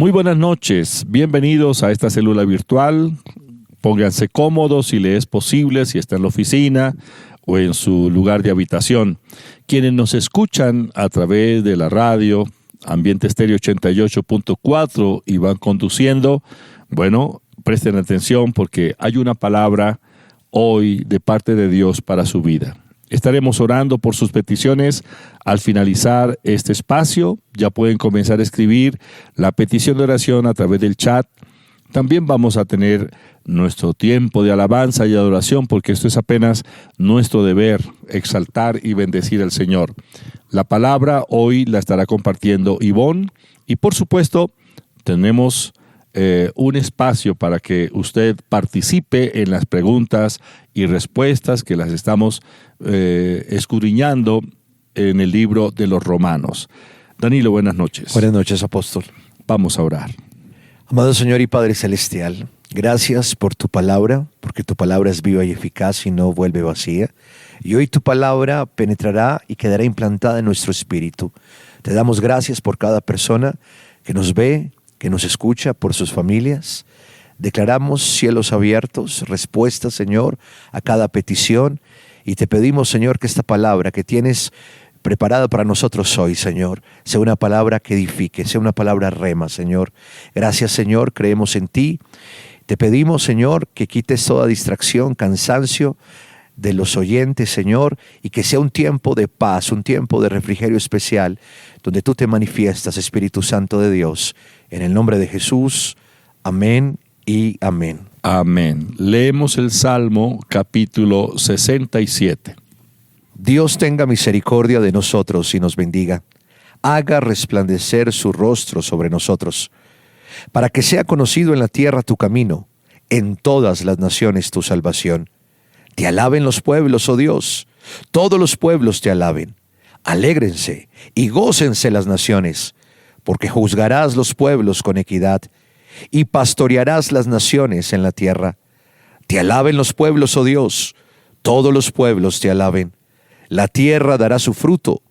Muy buenas noches, bienvenidos a esta célula virtual. Pónganse cómodos si les es posible, si está en la oficina o en su lugar de habitación. Quienes nos escuchan a través de la radio, Ambiente Estéreo 88.4 y van conduciendo, bueno, presten atención porque hay una palabra hoy de parte de Dios para su vida. Estaremos orando por sus peticiones al finalizar este espacio. Ya pueden comenzar a escribir la petición de oración a través del chat. También vamos a tener nuestro tiempo de alabanza y adoración porque esto es apenas nuestro deber, exaltar y bendecir al Señor. La palabra hoy la estará compartiendo Ivonne y por supuesto tenemos un espacio para que usted participe en las preguntas y respuestas que las estamos escudriñando en el libro de los Romanos. Danilo, buenas noches. Buenas noches, apóstol. Vamos a orar. Amado Señor y Padre Celestial, gracias por tu palabra, porque tu palabra es viva y eficaz y no vuelve vacía. Y hoy tu palabra penetrará y quedará implantada en nuestro espíritu. Te damos gracias por cada persona que nos ve, que nos escucha, por sus familias. Declaramos cielos abiertos, respuestas, Señor, a cada petición. Y te pedimos, Señor, que esta palabra que tienes preparada para nosotros hoy, Señor, sea una palabra que edifique, sea una palabra rema, Señor. Gracias, Señor, creemos en ti. Te pedimos, Señor, que quites toda distracción, cansancio de los oyentes, Señor, y que sea un tiempo de paz, un tiempo de refrigerio especial, donde tú te manifiestas, Espíritu Santo de Dios. En el nombre de Jesús, amén y amén. Amén. Leemos el Salmo capítulo 67. Dios tenga misericordia de nosotros y nos bendiga. Haga resplandecer su rostro sobre nosotros, para que sea conocido en la tierra tu camino, en todas las naciones tu salvación. Te alaben los pueblos, oh Dios, todos los pueblos te alaben. Alégrense y gócense las naciones, porque juzgarás los pueblos con equidad y pastorearás las naciones en la tierra. Te alaben los pueblos, oh Dios, todos los pueblos te alaben. La tierra dará su fruto.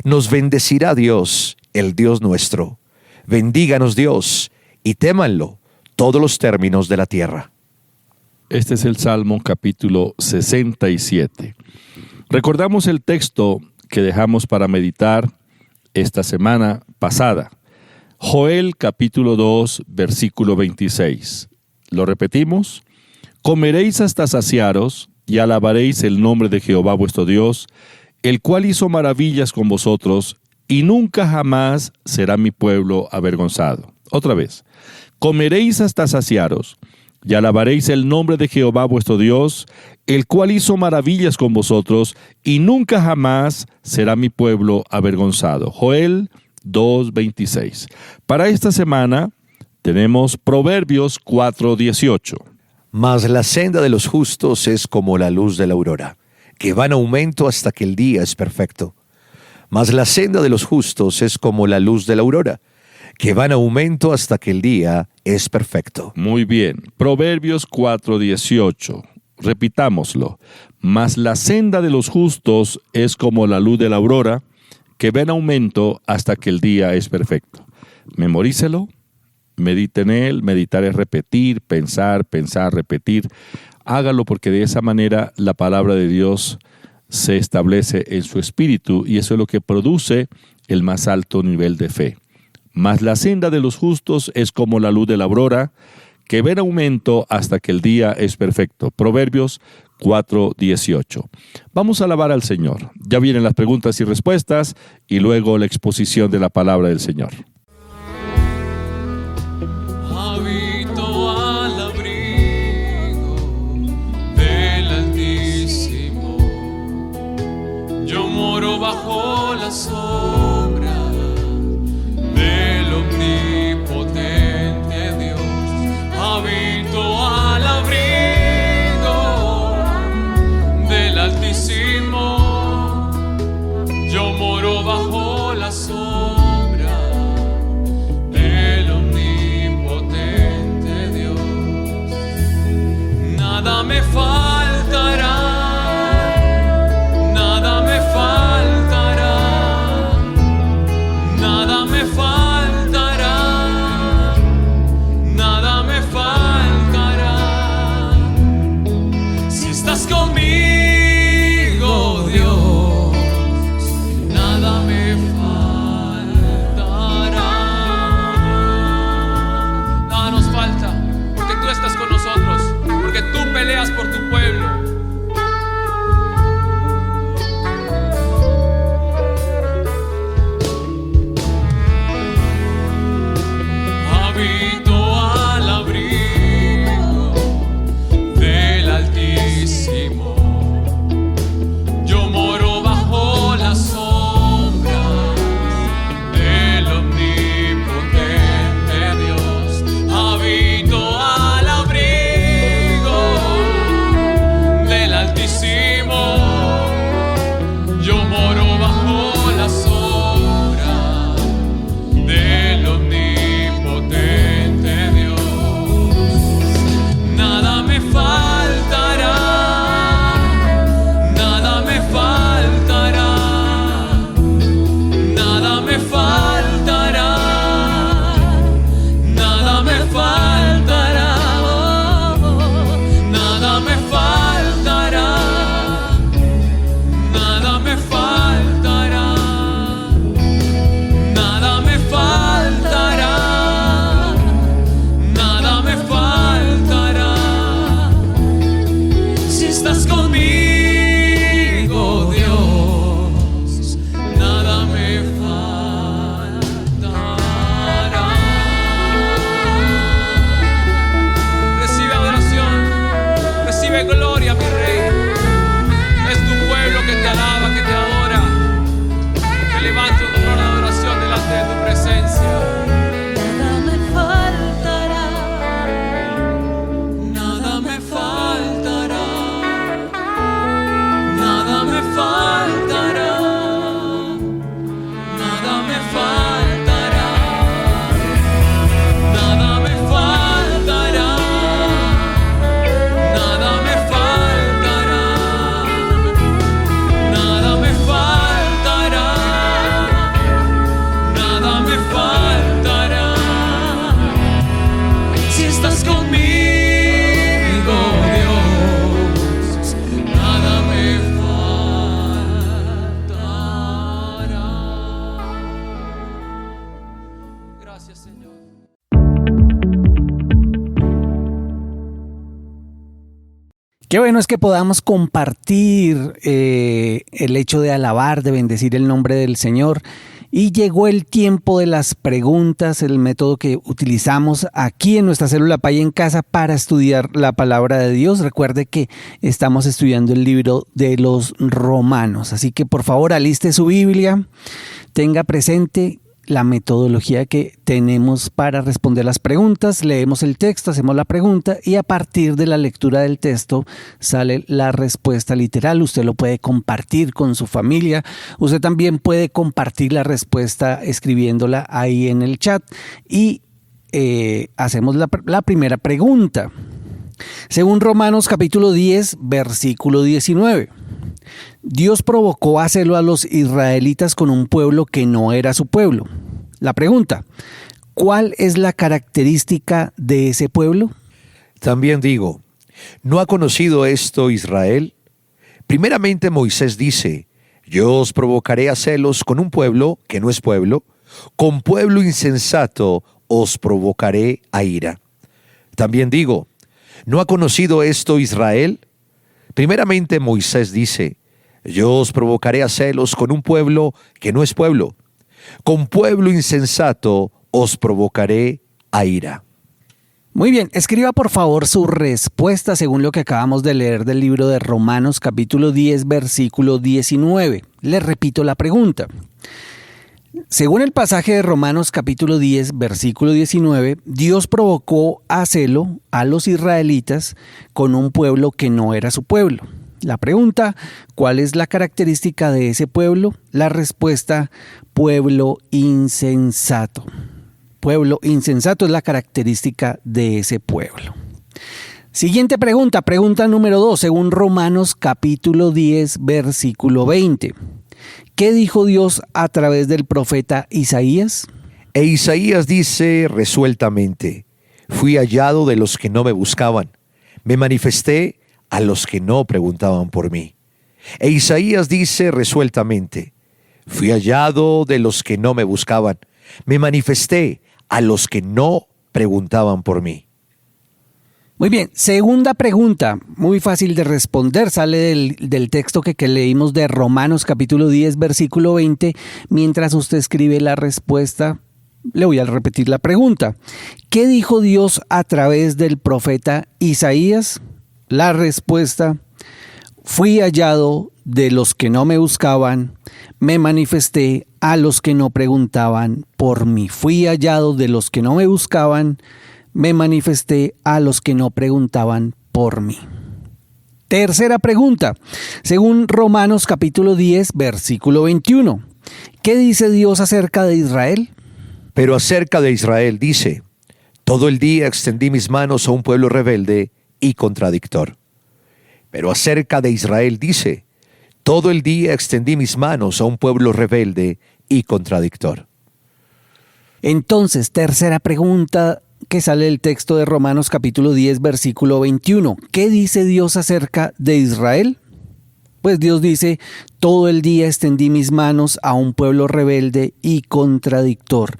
Nos bendecirá Dios, el Dios nuestro. Bendíganos Dios y témanlo todos los términos de la tierra. Este es el Salmo capítulo 67. Recordamos el texto que dejamos para meditar esta semana pasada. Joel capítulo 2, versículo 26. ¿Lo repetimos? Comeréis hasta saciaros y alabaréis el nombre de Jehová vuestro Dios, el cual hizo maravillas con vosotros, y nunca jamás será mi pueblo avergonzado. Otra vez. Comeréis hasta saciaros y alabaréis el nombre de Jehová vuestro Dios, el cual hizo maravillas con vosotros, y nunca jamás será mi pueblo avergonzado. Joel 2:26. Para esta semana tenemos Proverbios 4:18. Mas la senda de los justos es como la luz de la aurora, que va en aumento hasta que el día es perfecto. Mas la senda de los justos es como la luz de la aurora, que va en aumento hasta que el día es perfecto. Muy bien. Proverbios 4:18. Repitámoslo. Mas la senda de los justos es como la luz de la aurora, que va en aumento hasta que el día es perfecto. Memorícelo, medite en él. Meditar es repetir, pensar, repetir. Hágalo porque de esa manera la palabra de Dios se establece en su espíritu y eso es lo que produce el más alto nivel de fe. Mas la senda de los justos es como la luz de la aurora, que va en aumento hasta que el día es perfecto. Proverbios 4:18. Vamos a alabar al Señor. Ya vienen las preguntas y respuestas y luego la exposición de la palabra del Señor. Habito al abrigo del Altísimo, yo moro bajo la sombra del omnipotente Dios. Habito al abrigo del Altísimo, yo moro bajo la sombra del omnipotente Dios. Nada me faltará, nada me faltará, nada me faltará, Qué bueno es que podamos compartir el hecho de alabar, de bendecir el nombre del Señor. Y llegó el tiempo de las preguntas, el método que utilizamos aquí en nuestra célula Pay en Casa para estudiar la palabra de Dios. Recuerde que estamos estudiando el libro de los Romanos, así que por favor aliste su Biblia, tenga presente la metodología que tenemos para responder las preguntas. Leemos el texto, hacemos la pregunta y a partir de la lectura del texto sale la respuesta literal. Usted lo puede compartir con su familia. Usted también puede compartir la respuesta escribiéndola ahí en el chat y hacemos la primera pregunta. Según Romanos capítulo 10, versículo 19. Dios provocó a celo a los israelitas con un pueblo que no era su pueblo. La pregunta, ¿cuál es la característica de ese pueblo? También digo, ¿no ha conocido esto Israel? Primeramente Moisés dice, yo os provocaré a celos con un pueblo que no es pueblo, con pueblo insensato os provocaré a ira. También digo, ¿no ha conocido esto Israel? Primeramente Moisés dice, yo os provocaré a celos con un pueblo que no es pueblo, con pueblo insensato os provocaré a ira. Muy bien, escriba por favor su respuesta según lo que acabamos de leer del libro de Romanos capítulo 10, versículo 19. Le repito la pregunta. Según el pasaje de Romanos capítulo 10, versículo 19, Dios provocó a celo a los israelitas con un pueblo que no era su pueblo. La pregunta, ¿cuál es la característica de ese pueblo? La respuesta, pueblo insensato. Pueblo insensato es la característica de ese pueblo. Siguiente pregunta, pregunta número 2, según Romanos capítulo 10, versículo 20. ¿Qué dijo Dios a través del profeta Isaías? E Isaías dice resueltamente, fui hallado de los que no me buscaban, me manifesté a los que no preguntaban por mí. E Isaías dice resueltamente, fui hallado de los que no me buscaban, me manifesté a los que no preguntaban por mí. Muy bien, segunda pregunta, muy fácil de responder, sale del texto que leímos de Romanos capítulo 10, versículo 20. Mientras usted escribe la respuesta, le voy a repetir la pregunta. ¿Qué dijo Dios a través del profeta Isaías? La respuesta, fui hallado de los que no me buscaban, me manifesté a los que no preguntaban por mí. Fui hallado de los que no me buscaban, me manifesté a los que no preguntaban por mí. Tercera pregunta, según Romanos capítulo 10, versículo 21. ¿Qué dice Dios acerca de Israel? Pero acerca de Israel dice, todo el día extendí mis manos a un pueblo rebelde y contradictor. Pero acerca de Israel dice, todo el día extendí mis manos a un pueblo rebelde y contradictor. Entonces, tercera pregunta que sale del texto de Romanos capítulo 10, versículo 21. ¿Qué dice Dios acerca de Israel? Pues Dios dice, todo el día extendí mis manos a un pueblo rebelde y contradictor.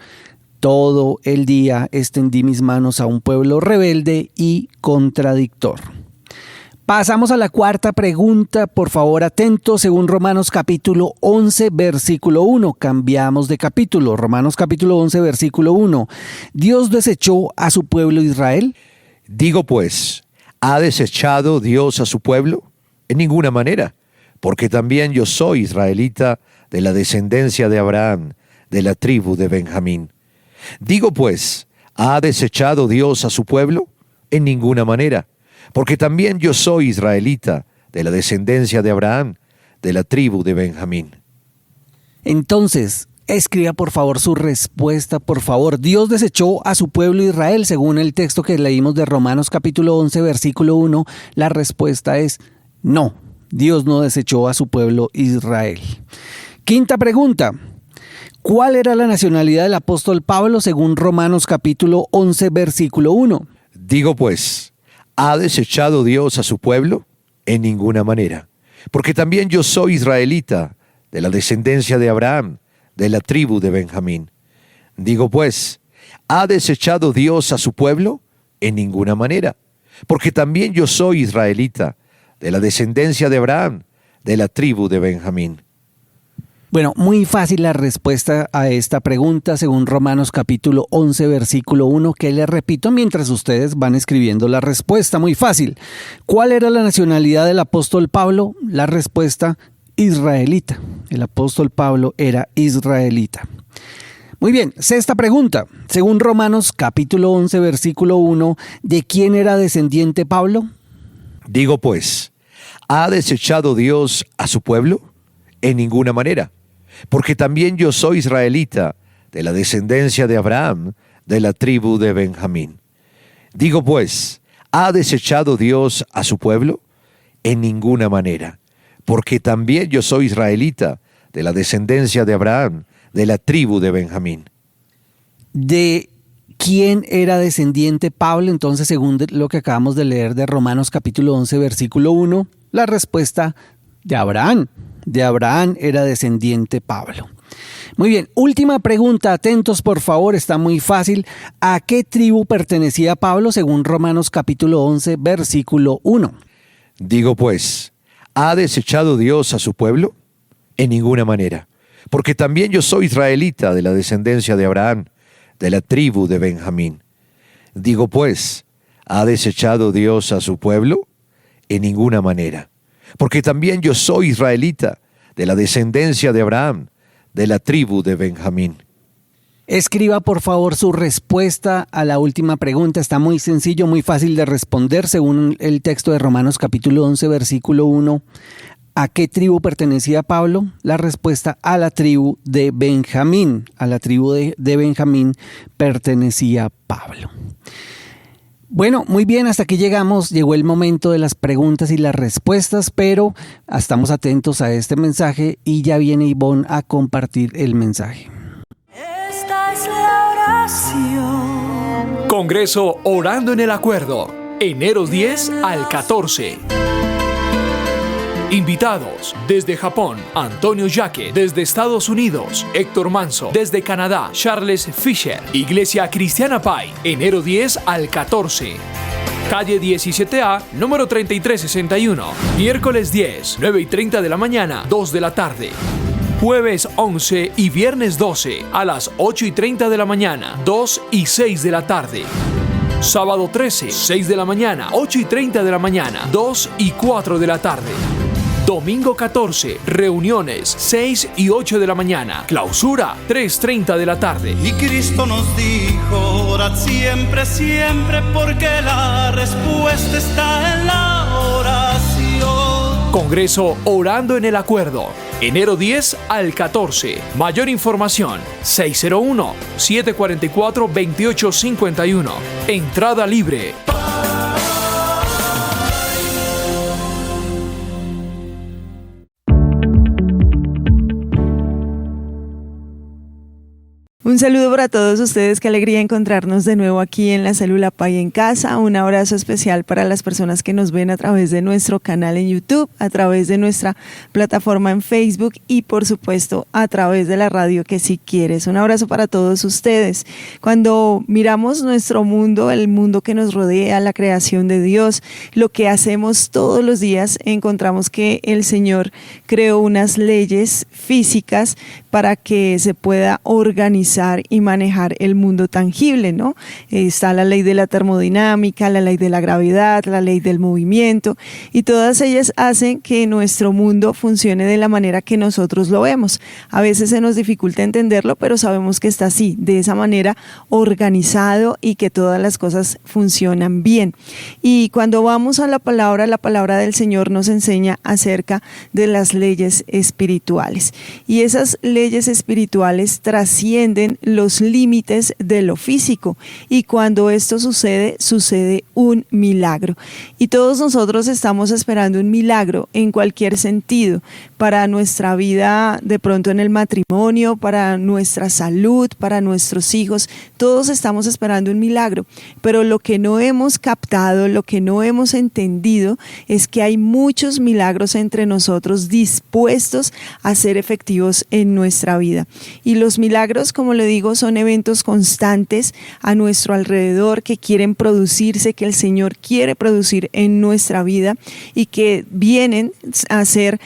Todo el día extendí mis manos a un pueblo rebelde y contradictor. Pasamos a la cuarta pregunta, por favor atento, según Romanos capítulo 11, versículo 1. Cambiamos de capítulo, Romanos capítulo 11, versículo 1. ¿Dios desechó a su pueblo Israel? Digo pues, ¿ha desechado Dios a su pueblo? En ninguna manera, porque también yo soy israelita de la descendencia de Abraham, de la tribu de Benjamín. Digo pues, ¿ha desechado Dios a su pueblo? En ninguna manera, porque también yo soy israelita de la descendencia de Abraham, de la tribu de Benjamín. Entonces, escriba por favor su respuesta, por favor. ¿Dios desechó a su pueblo Israel? Según el texto que leímos de Romanos capítulo 11, versículo 1, la respuesta es no. Dios no desechó a su pueblo Israel. Quinta pregunta. ¿Cuál era la nacionalidad del apóstol Pablo según Romanos capítulo 11, versículo 1? Digo pues, ¿ha desechado Dios a su pueblo? En ninguna manera, porque también yo soy israelita de la descendencia de Abraham, de la tribu de Benjamín. Digo pues, ¿ha desechado Dios a su pueblo? En ninguna manera, porque también yo soy israelita de la descendencia de Abraham, de la tribu de Benjamín. Bueno, muy fácil la respuesta a esta pregunta según Romanos capítulo 11, versículo 1, que les repito mientras ustedes van escribiendo la respuesta. Muy fácil. ¿Cuál era la nacionalidad del apóstol Pablo? La respuesta, israelita. El apóstol Pablo era israelita. Muy bien, sexta pregunta. Según Romanos capítulo 11, versículo 1, ¿de quién era descendiente Pablo? Digo pues, ¿ha desechado Dios a su pueblo? En ninguna manera, porque también yo soy israelita, de la descendencia de Abraham, de la tribu de Benjamín. Digo pues, ¿ha desechado Dios a su pueblo? En ninguna manera, porque también yo soy israelita, de la descendencia de Abraham, de la tribu de Benjamín. ¿De quién era descendiente Pablo? Entonces, según lo que acabamos de leer de Romanos capítulo 11, versículo 1, la respuesta de Abraham. De Abraham era descendiente Pablo. Muy bien, última pregunta, atentos por favor, está muy fácil. ¿A qué tribu pertenecía Pablo según Romanos capítulo 11, versículo 1? Digo pues, ¿ha desechado Dios a su pueblo? En ninguna manera, porque también yo soy israelita, de la descendencia de Abraham, de la tribu de Benjamín. Digo pues, ¿ha desechado Dios a su pueblo? En ninguna manera, porque también yo soy israelita, de la descendencia de Abraham, de la tribu de Benjamín. Escriba por favor su respuesta a la última pregunta. Está muy sencillo, muy fácil de responder según el texto de Romanos capítulo 11, versículo 1. ¿A qué tribu pertenecía Pablo? La respuesta, a la tribu de Benjamín. A la tribu de Benjamín pertenecía Pablo. Bueno, muy bien, hasta aquí llegamos. Llegó el momento de las preguntas y las respuestas, pero estamos atentos a este mensaje y ya viene Ivonne a compartir el mensaje. Esta es la oración. Congreso Orando en el Acuerdo, enero 10 al 14. Invitados: desde Japón, Antonio Yaque; desde Estados Unidos, Héctor Manso; desde Canadá, Charles Fisher. Iglesia Cristiana Pai, enero 10 al 14. Calle 17A, número 3361. Miércoles 10, 9:30 de la mañana, 2 de la tarde. Jueves 11 y viernes 12 a las 8:30 de la mañana, 2 y 6 de la tarde. Sábado 13, 6 de la mañana, 8:30 de la mañana, 2 y 4 de la tarde. Domingo 14, reuniones 6 y 8 de la mañana, clausura 3:30 de la tarde. Y Cristo nos dijo, orad siempre, siempre, porque la respuesta está en la oración. Congreso Orando en el Acuerdo, enero 10 al 14. Mayor información, 601-744-2851. Entrada libre. Un saludo para todos ustedes, qué alegría encontrarnos de nuevo aquí en la Célula Pai en casa. Un abrazo especial para las personas que nos ven a través de nuestro canal en YouTube, a través de nuestra plataforma en Facebook y por supuesto a través de la radio Que Si Quieres. Un abrazo para todos ustedes. Cuando miramos nuestro mundo, el mundo que nos rodea, la creación de Dios, lo que hacemos todos los días, encontramos que el Señor creó unas leyes físicas para que se pueda organizar y manejar el mundo tangible, ¿no? Está la ley de la termodinámica, la ley de la gravedad, la ley del movimiento, y todas ellas hacen que nuestro mundo funcione de la manera que nosotros lo vemos. A veces se nos dificulta entenderlo, pero sabemos que está así, de esa manera organizado y que todas las cosas funcionan bien. Y cuando vamos a la palabra del Señor nos enseña acerca de las leyes espirituales. Y esas leyes espirituales trascienden los límites de lo físico, y cuando esto sucede un milagro, y todos nosotros estamos esperando un milagro en cualquier sentido, para nuestra vida de pronto en el matrimonio, para nuestra salud, para nuestros hijos. Todos estamos esperando un milagro, pero lo que no hemos captado, lo que no hemos entendido es que hay muchos milagros entre nosotros dispuestos a ser efectivos en nuestra vida. Y los milagros, como le digo, son eventos constantes a nuestro alrededor que quieren producirse, que el Señor quiere producir en nuestra vida y que vienen a ser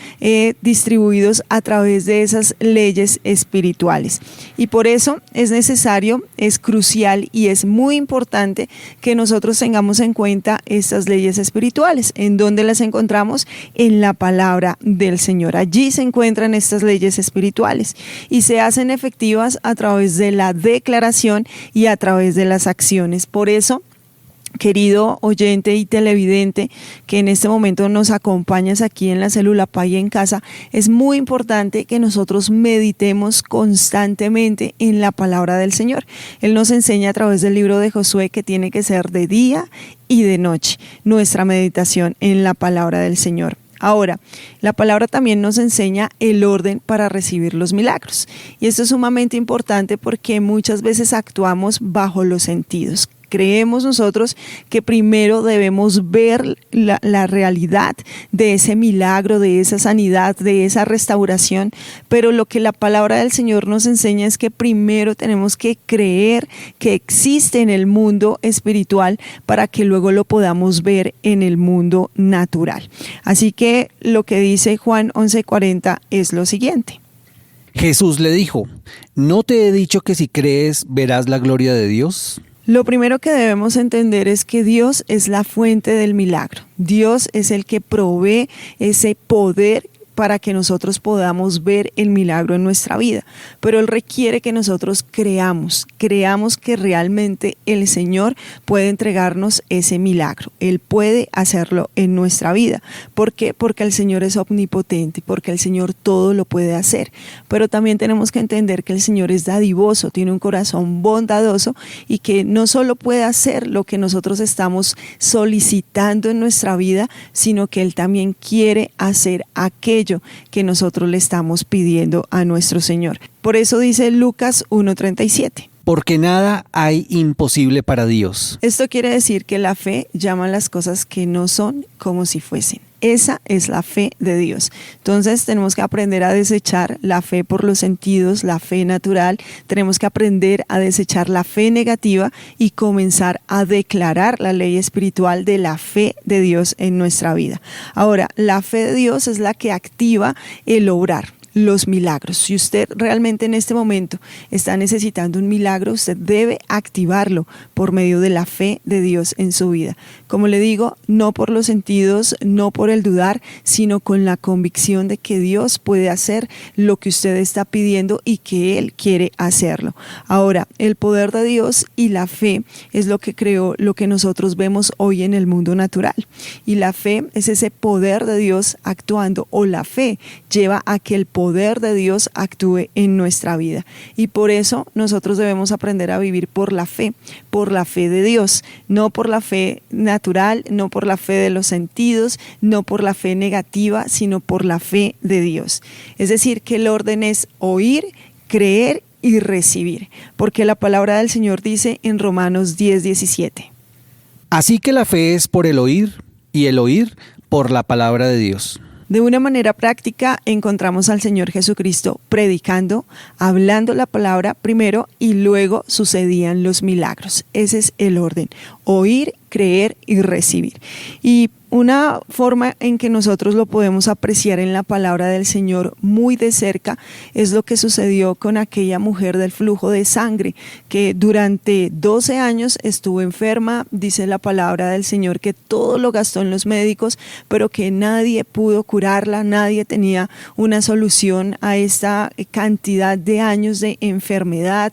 distribuidos a través de esas leyes espirituales. Y por eso es necesario, es crucial y es muy importante que nosotros tengamos en cuenta estas leyes espirituales. ¿En dónde las encontramos? En la palabra del Señor. Allí se encuentran estas leyes espirituales y se hacen efectivas a través de la declaración y a través de las acciones. Por eso, querido oyente y televidente que en este momento nos acompañas aquí en la Célula Pay en Casa, es muy importante que nosotros meditemos constantemente en la palabra del Señor. Él nos enseña a través del libro de Josué que tiene que ser de día y de noche nuestra meditación en la palabra del Señor. Ahora, la palabra también nos enseña el orden para recibir los milagros. Y esto es sumamente importante porque muchas veces actuamos bajo los sentidos. Creemos nosotros que primero debemos ver la realidad de ese milagro, de esa sanidad, de esa restauración, pero lo que la palabra del Señor nos enseña es que primero tenemos que creer que existe en el mundo espiritual para que luego lo podamos ver en el mundo natural. Así que lo que dice Juan 11:40 es lo siguiente. Jesús le dijo: ¿no te he dicho que si crees verás la gloria de Dios? Lo primero que debemos entender es que Dios es la fuente del milagro. Dios es el que provee ese poder para que nosotros podamos ver el milagro en nuestra vida. Pero Él requiere que nosotros creamos que realmente el Señor puede entregarnos ese milagro. Él puede hacerlo en nuestra vida. ¿Por qué? Porque el Señor es omnipotente, porque el Señor todo lo puede hacer. Pero también tenemos que entender que el Señor es dadivoso, tiene un corazón bondadoso y que no solo puede hacer lo que nosotros estamos solicitando en nuestra vida, sino que Él también quiere hacer aquello que nosotros le estamos pidiendo a nuestro Señor. Por eso dice Lucas 1:37. Porque nada hay imposible para Dios. Esto quiere decir que la fe llama las cosas que no son como si fuesen. Esa es la fe de Dios. Entonces tenemos que aprender a desechar la fe por los sentidos, la fe natural. Tenemos que aprender a desechar la fe negativa y comenzar a declarar la ley espiritual de la fe de Dios en nuestra vida. Ahora, la fe de Dios es la que activa el obrar. Los milagros. Si usted realmente en este momento está necesitando un milagro, usted debe activarlo por medio de la fe de Dios en su vida. Como le digo, no por los sentidos, no por el dudar, sino con la convicción de que Dios puede hacer lo que usted está pidiendo y que Él quiere hacerlo. Ahora, el poder de Dios y la fe es lo que creó lo que nosotros vemos hoy en el mundo natural. Y la fe es ese poder de Dios actuando, o la fe lleva a que el poder de Dios actúe en nuestra vida. Y por eso nosotros debemos aprender a vivir por la fe de Dios, no por la fe natural, no por la fe de los sentidos, no por la fe negativa, sino por la fe de Dios. Es decir, que el orden es oír, creer y recibir, porque la palabra del Señor dice en Romanos 10:17. Así que la fe es por el oír y el oír por la palabra de Dios. De una manera práctica encontramos al Señor Jesucristo predicando, hablando la palabra primero y luego sucedían los milagros. Ese es el orden: oír, creer y recibir. Y una forma en que nosotros lo podemos apreciar en la palabra del Señor muy de cerca es lo que sucedió con aquella mujer del flujo de sangre que durante 12 años estuvo enferma. Dice la palabra del Señor que todo lo gastó en los médicos, pero que nadie pudo curarla, nadie tenía una solución a esta cantidad de años de enfermedad.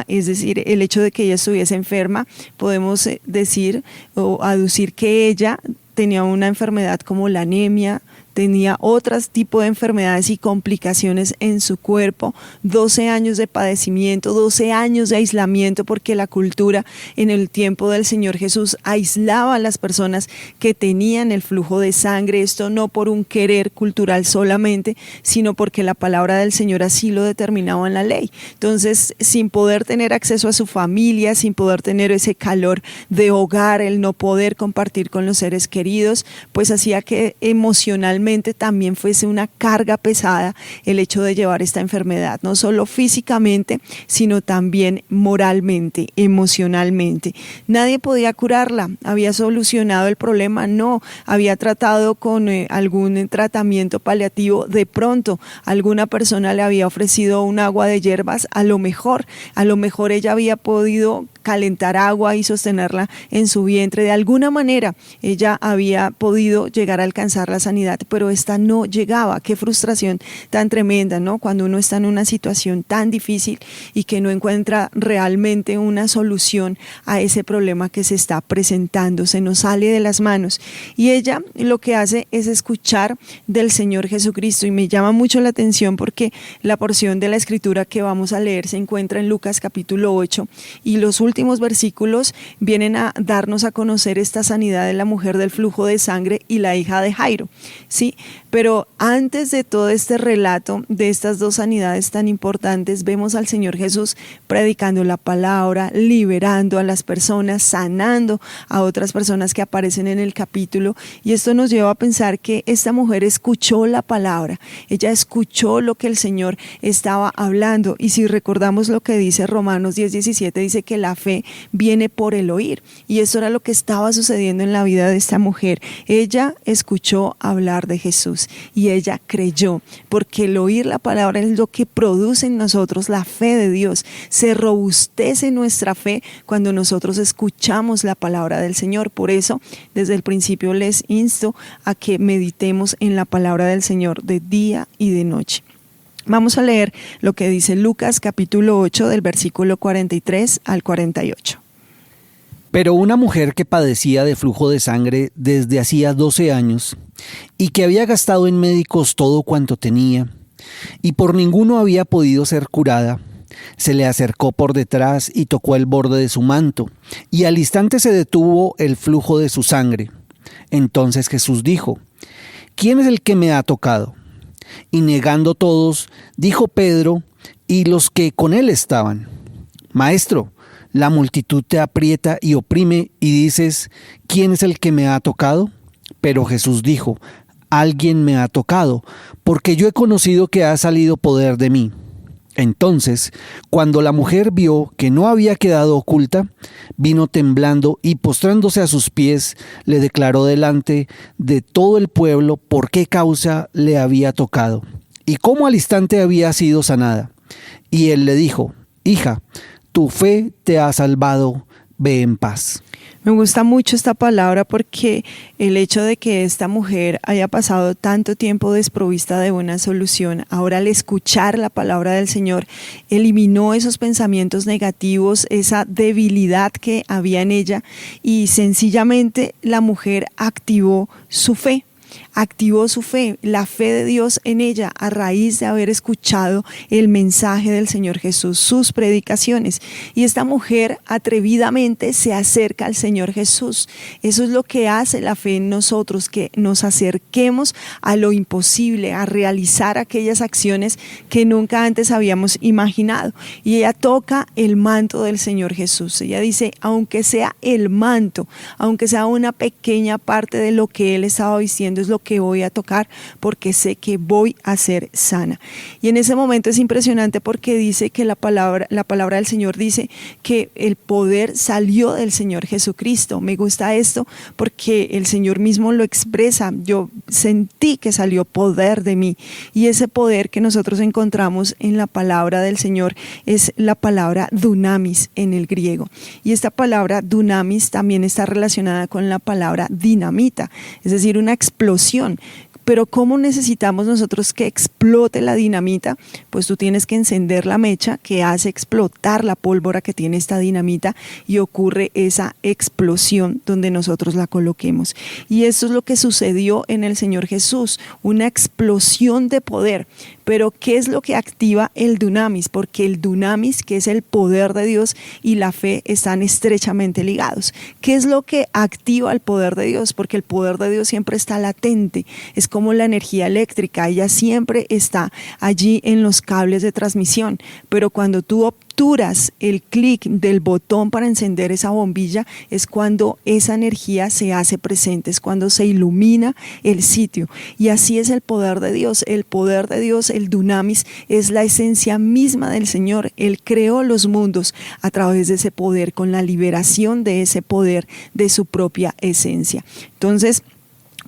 Es decir, el hecho de que ella estuviese enferma, podemos decir o aducir que ella tenía una enfermedad como la anemia, tenía otros tipos de enfermedades y complicaciones en su cuerpo, 12 años de padecimiento, 12 años de aislamiento, porque la cultura en el tiempo del Señor Jesús aislaba a las personas que tenían el flujo de sangre, esto no por un querer cultural solamente, sino porque la palabra del Señor así lo determinaba en la ley. Entonces, sin poder tener acceso a su familia, sin poder tener ese calor de hogar, el no poder compartir con los seres queridos, pues hacía que emocionalmente también fuese una carga pesada el hecho de llevar esta enfermedad, no solo físicamente, sino también moralmente, emocionalmente. Nadie podía curarla. ¿Había solucionado el problema? No. ¿Había tratado con algún tratamiento paliativo? De pronto, alguna persona le había ofrecido un agua de hierbas, a lo mejor ella había podido calentar agua y sostenerla en su vientre. De alguna manera ella había podido llegar a alcanzar la sanidad, pero esta no llegaba. Qué frustración tan tremenda, ¿no? Cuando uno está en una situación tan difícil y que no encuentra realmente una solución a ese problema que se está presentando, se nos sale de las manos. Y ella lo que hace es escuchar del Señor Jesucristo, y me llama mucho la atención porque la porción de la escritura que vamos a leer se encuentra en Lucas capítulo 8, y los últimos versículos vienen a darnos a conocer esta sanidad de la mujer del flujo de sangre y la hija de Jairo, ¿sí? Pero antes de todo este relato de estas dos sanidades tan importantes, vemos al Señor Jesús predicando la palabra, liberando a las personas, sanando a otras personas que aparecen en el capítulo, y esto nos lleva a pensar que esta mujer escuchó la palabra, ella escuchó lo que el Señor estaba hablando, y si recordamos lo que dice Romanos 10:17, dice que la fe viene por el oír, y eso era lo que estaba sucediendo en la vida de esta mujer. Ella escuchó hablar de Jesús y ella creyó, porque el oír la palabra es lo que produce en nosotros la fe de Dios. Se robustece nuestra fe cuando nosotros escuchamos la palabra del Señor. Por eso, desde el principio les insto a que meditemos en la palabra del Señor de día y de noche. Vamos a leer lo que dice Lucas capítulo 8 del versículo 43 al 48. Pero una mujer que padecía de flujo de sangre desde hacía 12 años y que había gastado en médicos todo cuanto tenía y por ninguno había podido ser curada, se le acercó por detrás y tocó el borde de su manto, y al instante se detuvo el flujo de su sangre. Entonces Jesús dijo: ¿Quién es el que me ha tocado? Y negando todos, dijo Pedro y los que con él estaban: Maestro, la multitud te aprieta y oprime, y dices: ¿Quién es el que me ha tocado? Pero Jesús dijo: Alguien me ha tocado, porque yo he conocido que ha salido poder de mí. Entonces, cuando la mujer vio que no había quedado oculta, vino temblando y postrándose a sus pies, le declaró delante de todo el pueblo por qué causa le había tocado y cómo al instante había sido sanada. Y él le dijo: Hija, tu fe te ha salvado, ve en paz. Me gusta mucho esta palabra porque el hecho de que esta mujer haya pasado tanto tiempo desprovista de una solución, ahora al escuchar la palabra del Señor, eliminó esos pensamientos negativos, esa debilidad que había en ella, y sencillamente la mujer activó su fe. Activó su fe, la fe de Dios en ella, a raíz de haber escuchado el mensaje del Señor Jesús, sus predicaciones. Y esta mujer atrevidamente se acerca al Señor Jesús. Eso es lo que hace la fe en nosotros, que nos acerquemos a lo imposible, a realizar aquellas acciones que nunca antes habíamos imaginado. Y ella toca el manto del Señor Jesús. Ella dice: aunque sea el manto, aunque sea una pequeña parte de lo que Él estaba vistiendo, es lo que voy a tocar, porque sé que voy a ser sana. Y en ese momento es impresionante porque dice que la palabra del Señor dice que el poder salió del Señor Jesucristo. Me gusta esto porque el Señor mismo lo expresa. Yo sentí que salió poder de mí, y ese poder que nosotros encontramos en la palabra del Señor es la palabra dunamis en el griego. Y esta palabra dunamis también está relacionada con la palabra dinamita, es decir, una explosión. Pero ¿cómo necesitamos nosotros que explote la dinamita? Pues tú tienes que encender la mecha que hace explotar la pólvora que tiene esta dinamita y ocurre esa explosión donde nosotros la coloquemos. Y esto es lo que sucedió en el Señor Jesús, una explosión de poder. Pero ¿qué es lo que activa el dunamis? Porque el dunamis, que es el poder de Dios, y la fe están estrechamente ligados. ¿Qué es lo que activa el poder de Dios? Porque el poder de Dios siempre está latente, es como la energía eléctrica, ella siempre está allí en los cables de transmisión, pero cuando tú obturas el clic del botón para encender esa bombilla, es cuando esa energía se hace presente, es cuando se ilumina el sitio. Y así es el poder de Dios. El poder de Dios, el dunamis, es la esencia misma del Señor. Él creó los mundos a través de ese poder, con la liberación de ese poder de su propia esencia. Entonces,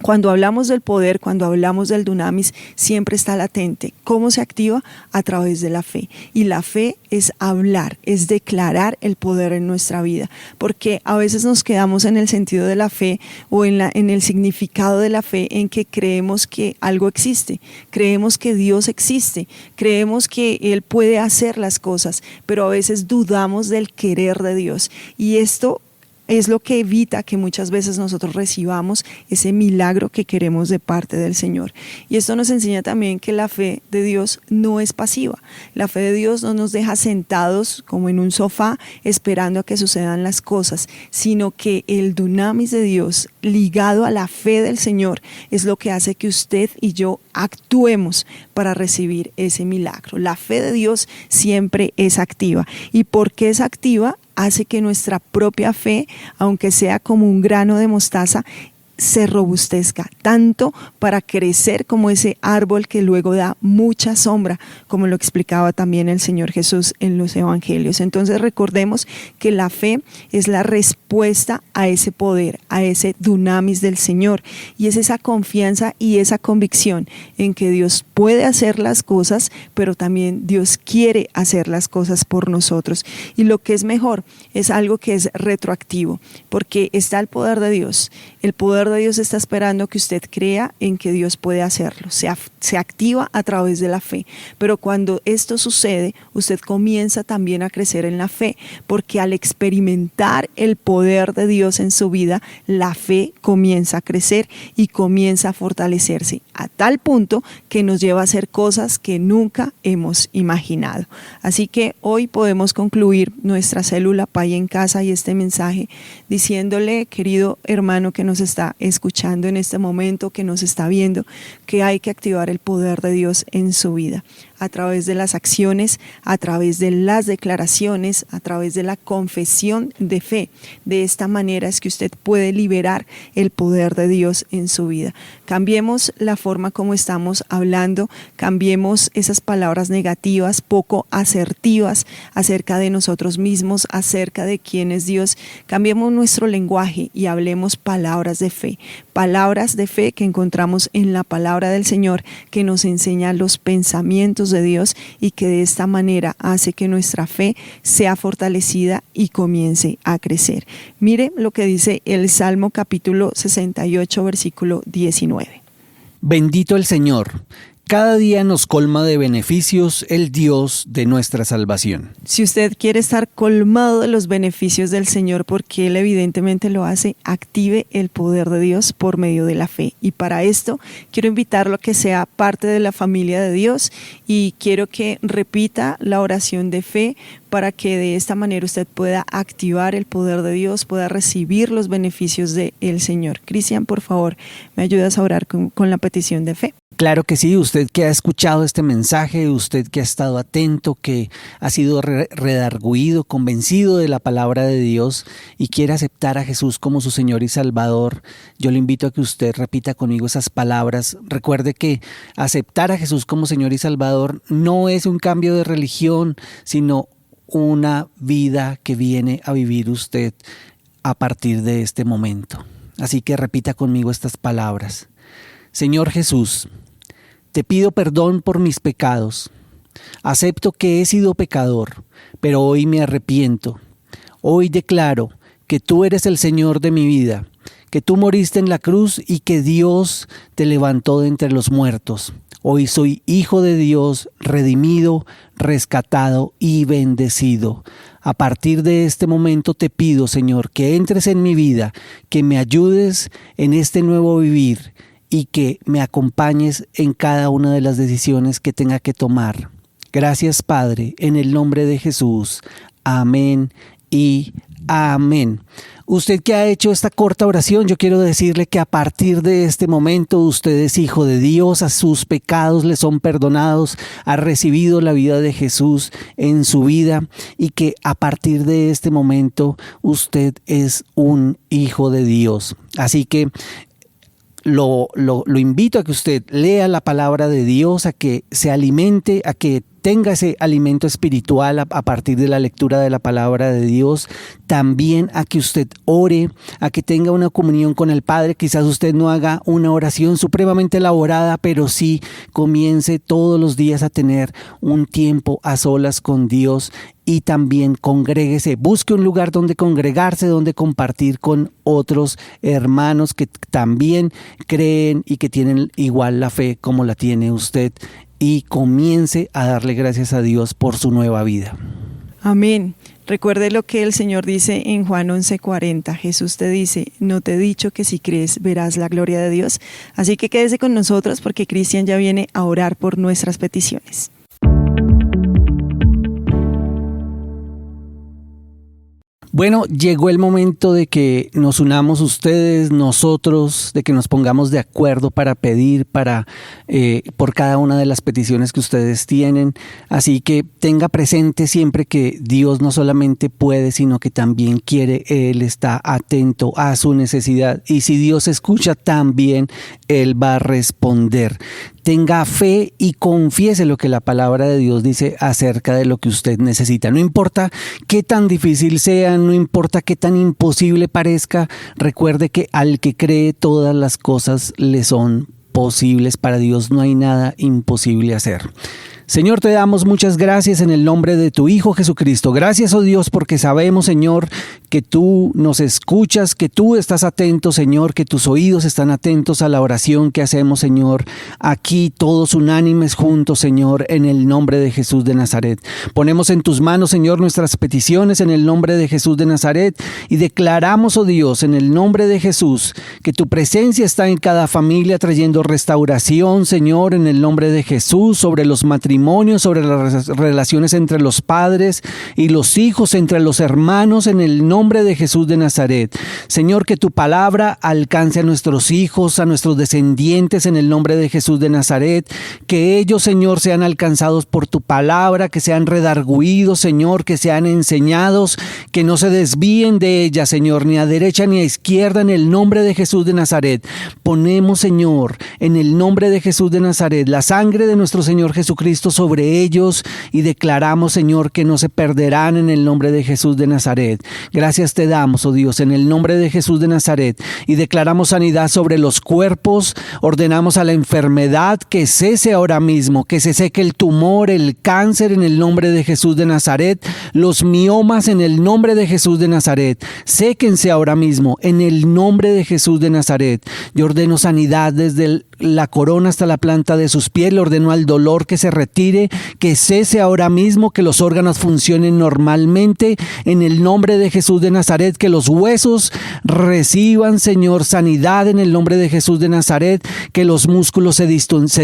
cuando hablamos del poder, cuando hablamos del dunamis, siempre está latente. ¿Cómo se activa? A través de la fe. Y la fe es hablar, es declarar el poder en nuestra vida. Porque a veces nos quedamos en el sentido de la fe o en el significado de la fe, en que creemos que algo existe, creemos que Dios existe, creemos que Él puede hacer las cosas, pero a veces dudamos del querer de Dios. Y esto es lo que evita que muchas veces nosotros recibamos ese milagro que queremos de parte del Señor. Y esto nos enseña también que la fe de Dios no es pasiva. La fe de Dios no nos deja sentados como en un sofá esperando a que sucedan las cosas, sino que el dunamis de Dios ligado a la fe del Señor es lo que hace que usted y yo actuemos para recibir ese milagro. La fe de Dios siempre es activa. ¿Y por qué es activa? Hace que nuestra propia fe, aunque sea como un grano de mostaza, se robustezca tanto para crecer como ese árbol que luego da mucha sombra, como lo explicaba también el Señor Jesús en los evangelios. Entonces recordemos que la fe es la respuesta a ese poder, a ese dunamis del Señor, y es esa confianza y esa convicción en que Dios puede hacer las cosas, pero también Dios quiere hacer las cosas por nosotros. Y lo que es mejor, es algo que es retroactivo, porque está el poder de Dios. El poder de Dios está esperando que usted crea en que Dios puede hacerlo. Se activa a través de la fe. Pero cuando esto sucede, usted comienza también a crecer en la fe, porque al experimentar el poder de Dios en su vida, la fe comienza a crecer y comienza a fortalecerse, a tal punto que nos lleva a hacer cosas que nunca hemos imaginado. Así que hoy podemos concluir nuestra célula Pay en Casa y este mensaje diciéndole, querido hermano que nos está escuchando en este momento, que nos está viendo, que hay que activar el poder de Dios en su vida, a través de las acciones, a través de las declaraciones, a través de la confesión de fe. De esta manera es que usted puede liberar el poder de Dios en su vida. Cambiemos la forma como estamos hablando, cambiemos esas palabras negativas, poco asertivas acerca de nosotros mismos, acerca de quién es Dios. Cambiemos nuestro lenguaje y hablemos palabras de fe que encontramos en la palabra del Señor, que nos enseña los pensamientos de Dios y que de esta manera hace que nuestra fe sea fortalecida y comience a crecer. Mire lo que dice el Salmo capítulo 68, versículo 19. Bendito el Señor. Cada día nos colma de beneficios el Dios de nuestra salvación. Si usted quiere estar colmado de los beneficios del Señor, porque Él evidentemente lo hace, active el poder de Dios por medio de la fe. Y para esto quiero invitarlo a que sea parte de la familia de Dios y quiero que repita la oración de fe para que de esta manera usted pueda activar el poder de Dios, pueda recibir los beneficios del Señor. Cristian, por favor, ¿me ayudas a orar con la petición de fe? Claro que sí, usted que ha escuchado este mensaje, usted que ha estado atento, que ha sido redarguido, convencido de la palabra de Dios y quiere aceptar a Jesús como su Señor y Salvador, yo le invito a que usted repita conmigo esas palabras. Recuerde que aceptar a Jesús como Señor y Salvador no es un cambio de religión, sino una vida que viene a vivir usted a partir de este momento. Así que repita conmigo estas palabras. Señor Jesús, te pido perdón por mis pecados. Acepto que he sido pecador, pero hoy me arrepiento. Hoy declaro que tú eres el Señor de mi vida, que tú moriste en la cruz y que Dios te levantó de entre los muertos. Hoy soy hijo de Dios, redimido, rescatado y bendecido. A partir de este momento te pido, Señor, que entres en mi vida, que me ayudes en este nuevo vivir y que me acompañes en cada una de las decisiones que tenga que tomar. Gracias, Padre, en el nombre de Jesús. Amén y amén. Usted que ha hecho esta corta oración, yo quiero decirle que a partir de este momento usted es hijo de Dios, a sus pecados le son perdonados, ha recibido la vida de Jesús en su vida y que a partir de este momento usted es un hijo de Dios. Así que lo invito a que usted lea la palabra de Dios, a que se alimente, a que tenga ese alimento espiritual a partir de la lectura de la palabra de Dios. También a que usted ore, a que tenga una comunión con el Padre. Quizás usted no haga una oración supremamente elaborada, pero sí comience todos los días a tener un tiempo a solas con Dios. Y también congréguese, busque un lugar donde congregarse, donde compartir con otros hermanos que también creen y que tienen igual la fe como la tiene usted. Y comience a darle gracias a Dios por su nueva vida. Amén. Recuerde lo que el Señor dice en Juan 11:40. Jesús te dice, no te he dicho que si crees verás la gloria de Dios. Así que quédese con nosotros porque Cristian ya viene a orar por nuestras peticiones. Bueno, llegó el momento de que nos unamos ustedes, nosotros, de que nos pongamos de acuerdo para pedir por cada una de las peticiones que ustedes tienen. Así que tenga presente siempre que Dios no solamente puede, sino que también quiere. Él está atento a su necesidad. Y si Dios escucha, también Él va a responder. Tenga fe y confiese lo que la palabra de Dios dice acerca de lo que usted necesita. No importa qué tan difícil sea, no importa qué tan imposible parezca, recuerde que al que cree todas las cosas le son posibles. Para Dios no hay nada imposible hacer. Señor, te damos muchas gracias en el nombre de tu Hijo Jesucristo. Gracias, oh Dios, porque sabemos, Señor, que tú nos escuchas, que tú estás atento, Señor, que tus oídos están atentos a la oración que hacemos, Señor, aquí todos unánimes juntos, Señor, en el nombre de Jesús de Nazaret. Ponemos en tus manos, Señor, nuestras peticiones en el nombre de Jesús de Nazaret y declaramos, oh Dios, en el nombre de Jesús, que tu presencia está en cada familia trayendo restauración, Señor, en el nombre de Jesús, sobre los matrimonios, sobre las relaciones entre los padres y los hijos, entre los hermanos, en el nombre de Jesús de Nazaret. Señor, que tu palabra alcance a nuestros hijos, a nuestros descendientes, en el nombre de Jesús de Nazaret. Que ellos, Señor, sean alcanzados por tu palabra, que sean redarguidos, Señor, que sean enseñados, que no se desvíen de ella, Señor, ni a derecha ni a izquierda, en el nombre de Jesús de Nazaret. Ponemos, Señor, en el nombre de Jesús de Nazaret, la sangre de nuestro Señor Jesucristo sobre ellos y declaramos, Señor, que no se perderán en el nombre de Jesús de Nazaret. Gracias te damos, oh Dios, en el nombre de Jesús de Nazaret, y declaramos sanidad sobre los cuerpos. Ordenamos a la enfermedad que cese ahora mismo, que se seque el tumor, el cáncer, en el nombre de Jesús de Nazaret, los miomas, en el nombre de Jesús de Nazaret, séquense ahora mismo en el nombre de Jesús de Nazaret. Yo ordeno sanidad desde la corona hasta la planta de sus pies. Le ordeno al dolor que se retire, que cese ahora mismo, que los órganos funcionen normalmente en el nombre de Jesús de Nazaret, que los huesos reciban, Señor, sanidad en el nombre de Jesús de Nazaret, que los músculos se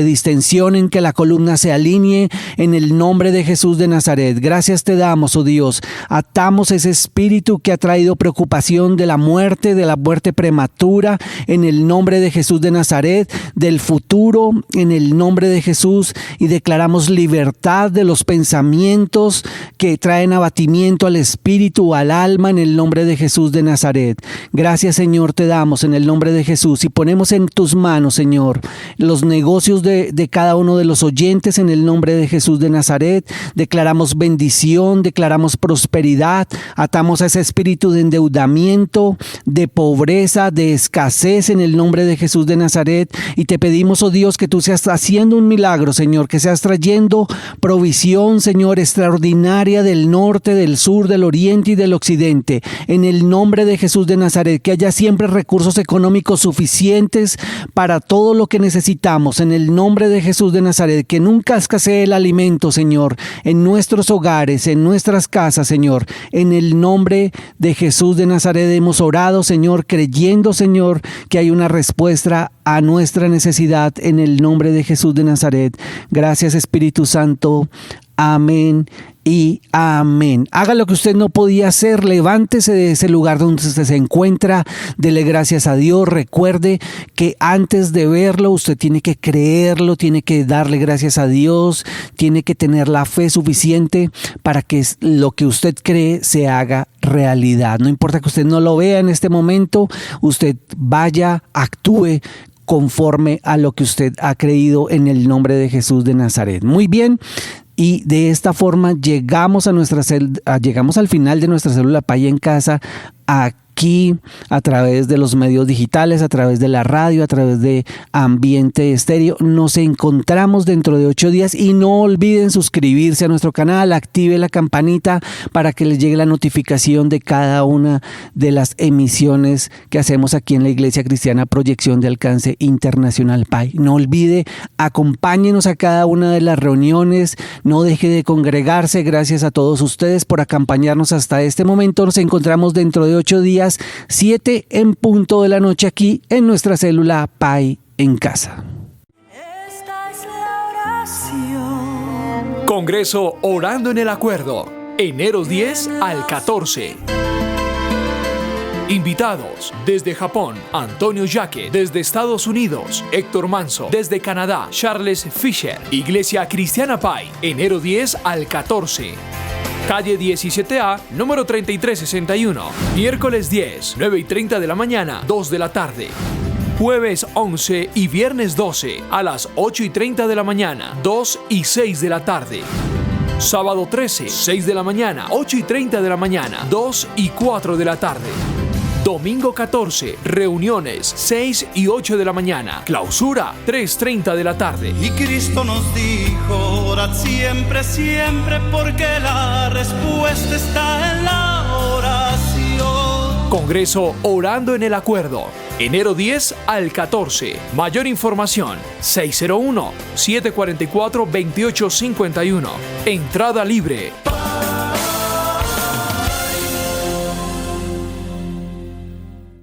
distensionen, que la columna se alinee en el nombre de Jesús de Nazaret. Gracias te damos, oh Dios. Atamos ese espíritu que ha traído preocupación de la muerte prematura, en el nombre de Jesús de Nazaret, del futuro, en el nombre de Jesús, y declaramos libertad de los pensamientos que traen abatimiento al espíritu, al alma, en el nombre de Jesús de Nazaret. Gracias, Señor, te damos en el nombre de Jesús, y ponemos en tus manos, Señor, los negocios de cada uno de los oyentes, en el nombre de Jesús de Nazaret. Declaramos bendición, declaramos prosperidad, atamos a ese espíritu de endeudamiento, de pobreza, de escasez, en el nombre de Jesús de Nazaret, y te pedimos, oh Dios, que tú seas haciendo un milagro, Señor, que seas trayendo provisión, Señor, extraordinaria del norte, del sur, del oriente y del occidente. En el nombre de Jesús de Nazaret, que haya siempre recursos económicos suficientes para todo lo que necesitamos. En el nombre de Jesús de Nazaret, que nunca escasee el alimento, Señor, en nuestros hogares, en nuestras casas, Señor. En el nombre de Jesús de Nazaret hemos orado, Señor, creyendo, Señor, que hay una respuesta a nuestra necesidad en el nombre de Jesús de Nazaret. Gracias, Espíritu Santo. Amén y amén. Haga lo que usted no podía hacer, levántese de ese lugar donde usted se encuentra, dele gracias a Dios. Recuerde que antes de verlo usted tiene que creerlo, tiene que darle gracias a Dios, tiene que tener la fe suficiente para que lo que usted cree se haga realidad. No importa que usted no lo vea en este momento, usted vaya, actúe conforme a lo que usted ha creído en el nombre de Jesús de Nazaret. Muy bien. Y de esta forma llegamos al final de nuestra célula Pay en Casa, aquí a través de los medios digitales, a través de la radio, a través de Ambiente Estéreo. Nos encontramos dentro de 8 días y no olviden suscribirse a nuestro canal, active la campanita para que les llegue la notificación de cada una de las emisiones que hacemos aquí en la Iglesia Cristiana Proyección de Alcance Internacional Pay. No olvide, acompáñenos a cada una de las reuniones, no deje de congregarse. Gracias a todos ustedes por acompañarnos hasta este momento. Nos encontramos dentro de 8 días, 7 en punto de la noche, aquí en nuestra célula Pay en Casa. Esta es la oración. Congreso Orando en el Acuerdo, enero 10 al 14. Invitados: desde Japón, Antonio Yaque; desde Estados Unidos, Héctor Manso; desde Canadá, Charles Fisher. Iglesia Cristiana Pay, enero 10 al 14. Calle 17A, número 3361. Miércoles 10, 9:30 de la mañana, 2 de la tarde. Jueves 11 y viernes 12, a las 8:30 de la mañana, 2 y 6 de la tarde. Sábado 13, 6 de la mañana, 8:30 de la mañana, 2 y 4 de la tarde. Domingo 14, reuniones 6 y 8 de la mañana. Clausura 3:30 de la tarde. Y Cristo nos dijo: orad siempre, siempre, porque la respuesta está en la oración. Congreso Orando en el Acuerdo, enero 10 al 14. Mayor información: 601-744-2851. Entrada libre.